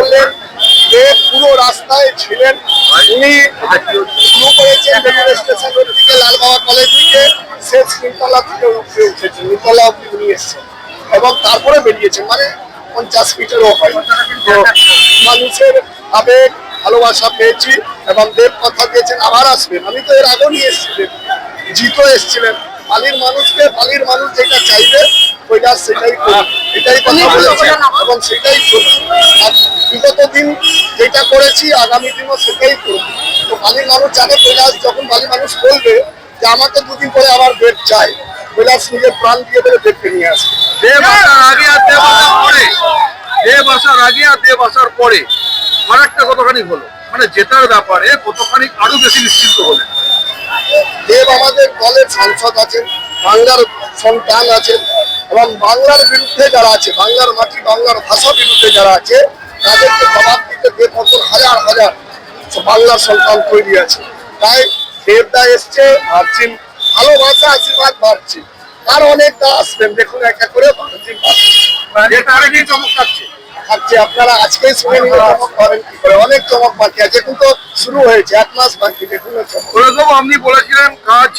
বললেন যে পুরো রাস্তায় ছিলেন উনি। শুরু করেছেন রেলওয়ে স্টেশন থেকে, লালবাবা কলেজ থেকে, শেষ নিমতলা থেকে উপরে উঠেছেন, নিমতলা অব্দি উনি এসছেন এবং তারপরে বেরিয়েছেন, মানে 50 ফিটেরও হয়। তো মানুষের আবেগ ভালোবাসা পেয়েছি এবং দেব কথা দিয়েছেন আবার আসবেন। আমি তো এর আগেও নিয়ে এসেছিলেন, জিতও এসেছিলেন। বালির মানুষকে, বালির মানুষ যেটা চাইবে কৈলাস সেটাই করবে, এটাই কথা বলেছি এবং সেটাই করছি। আর বিগত দিন যেটা করেছি আগামী দিনও সেটাই করবো। তো বালির মানুষ জানে কৈলাস যখন বালির মানুষ বলবে যে আমাকে দুদিন পরে আবার দেব চাই, কৈলাস নিজের প্রাণ দিয়ে বলে দেবকে নিয়ে আসবে। দেব আসার আগে আর দেব আসার পরে, দেব আসার আগে আর দেব আসার পরে ফারাকটা কতখানি হলো, মানে জেতার ব্যাপারে কতখানি আরো বেশি নিশ্চিন্ত হলেন? দেব আমাদের দলের সাংসদ আছেন, বাংলার সন্তান আছেন এবং বাংলার বিরুদ্ধে যারা আছে, বাংলার মাটি বাংলার ভাষা বিরুদ্ধে যারা আছে তাদেরকে জবাব দিতে দেব মতন হাজার হাজার বাংলার সন্তান তৈরি আছে। তাই দেবদা এসছে, ভাবছি ভালোবাসা আশীর্বাদ বাড়ছে, আর অনেকটা আসবেন, দেখুন একটা করে চমক থাকছে। থাকছে। আপনারা আজকেই শুনে নিলে চমক পাবেন কি করে, অনেক চমক বাকি আছে, কিন্তু শুরু হয়েছে, 1 মাস বাকি, দেখুন চমক। আপনি বলেছিলেন কাজ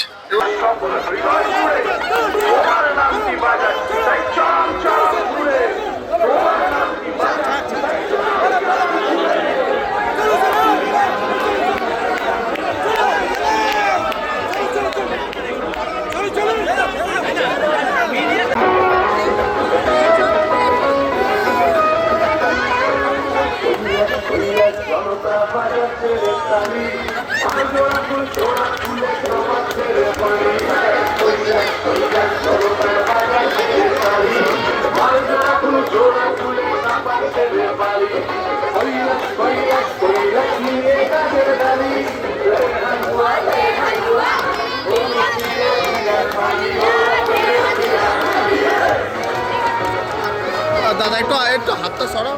দাদা একটু হাতটা সরাও।